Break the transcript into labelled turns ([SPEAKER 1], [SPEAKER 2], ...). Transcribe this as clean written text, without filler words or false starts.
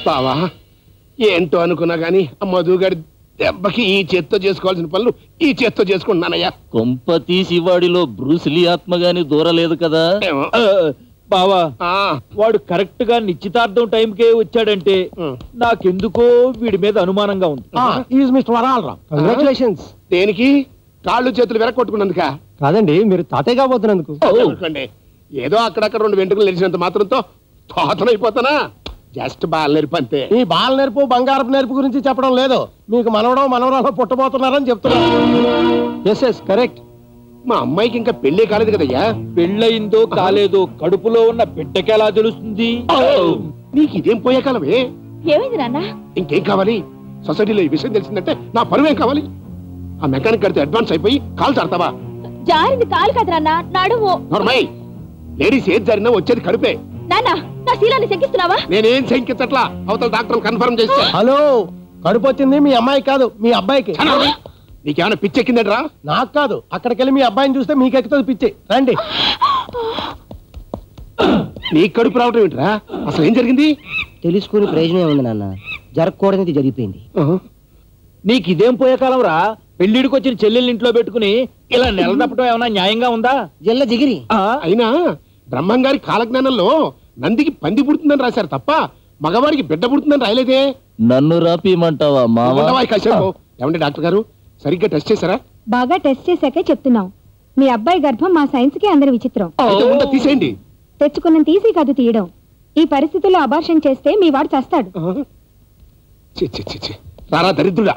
[SPEAKER 1] బావా ఏంటో అనుకున్నా గాని ఆ మధుగాడి దెబ్బకి ఈ చేత్తో చేసుకోవాల్సిన పనులు ఈ చేత్తో చేసుకుంటున్నానయ్యా.
[SPEAKER 2] కొంప తీసి వాడిలో బ్రూస్లీ ఆత్మగాని దూరలేదు కదా.
[SPEAKER 3] బావా వాడు కరెక్ట్ గా నిశ్చితార్థం టైంకే వచ్చాడంటే నాకెందుకో వీడి మీద అనుమానంగా ఉంది.
[SPEAKER 1] కంగ్రాచులేషన్స్. దేనికి? కాళ్ళు చేతులు వెరకొట్టుకున్నందుక
[SPEAKER 4] కాదండి, మీరు తాతయ్య కాబోతున్నందుకు.
[SPEAKER 1] ఏదో అక్కడక్కడ 2 వెంట్రుకలు నిలిచినంత మాత్రంతో తోతనైపోతానా? జస్ట్ బాల్ నేర్పు అంతే.
[SPEAKER 4] ఈ బాల్ నేర్పు బంగారపు నేర్పు గురించి చెప్పడం లేదు, మీకు మనవడం మనవరాలు పుట్టబోతున్నారని చెప్తున్నారు. Yes correct.
[SPEAKER 1] మా అమ్మాయికి ఇంకా పెళ్లి కాలేదు కదయ్యా.
[SPEAKER 3] పెళ్ళయిందో కాలేదో కడుపులో ఉన్న బిడ్డకెలా తెలుస్తుంది?
[SPEAKER 1] నీకు ఇదేం పోయే కాలమే.
[SPEAKER 5] ఏమైంది నాన్న?
[SPEAKER 1] ఇంకేం కావాలి? సొసైటీలో ఈ విషయం తెలిసిందంటే నా పరువేం కావాలి? ఆ మెకానిక్ కడితే అడ్వాన్స్ అయిపోయి కాలు చాడతావా?
[SPEAKER 5] జారింది కాలు కదా నాన్న, నడుము.
[SPEAKER 1] నోర్మై, లేడీస్ ఏది జరిగినా వచ్చేది కడుపే.
[SPEAKER 5] నాన్న నా శీలాన్ని శంకిస్తున్నావా?
[SPEAKER 1] నేనేం శంకించట్లా, అవతల డాక్టర్ కన్ఫర్మ్ చేస్తే.
[SPEAKER 4] హలో, కడుపు వచ్చింది మీ అమ్మాయి కాదు మీ అబ్బాయికి.
[SPEAKER 1] నీకేమైనా పిచ్చెక్కిందట్రా?
[SPEAKER 4] నాకు కాదు, అక్కడికి వెళ్ళి మీ అబ్బాయిని చూస్తే మీకు ఎక్కుతుంది పిచ్చి. రండి.
[SPEAKER 1] నీ కడుపు రావటం ఏంట్రా? అసలు ఏం జరిగింది?
[SPEAKER 6] తెలుసుకుని ప్రయోజనం ఉంది నాన్న, జరగకూడనిది జరిగిపోయింది.
[SPEAKER 3] నీకు ఇదేం పోయే కాలం రా? పెళ్లిడికి వచ్చిన చెల్లెల్ని ఇంట్లో పెట్టుకుని ఇలా నెల తప్పటం ఏమన్నా న్యాయంగా ఉందా?
[SPEAKER 6] జల్ల జిగిరి.
[SPEAKER 1] అయినా బ్రహ్మంగారి కాలజ్ఞానంలో నందికి పంది పుడుతుందని రాశారు తప్ప మగవాడికి బిడ్డ పుడుతుందని రాయలేదే.
[SPEAKER 2] నన్ను రాపిమంటావా మావా?
[SPEAKER 1] ఏమండి డాక్టర్ గారు, సరిగ్గా టెస్ట్ చేశారా?
[SPEAKER 5] బాగా టెస్ట్ చేశాకే చెప్తున్నాం. మీ అబ్బాయి గర్భం మా సైన్స్ కి అందరి విచిత్రం.
[SPEAKER 1] తీసేయండి.
[SPEAKER 5] తెచ్చుకున్న తీసి కాదు తీయడం. ఈ పరిస్థితుల్లో అబార్షన్ చేస్తే మీ వాడు చస్తాడు.
[SPEAKER 1] రారా దరిద్రుడా,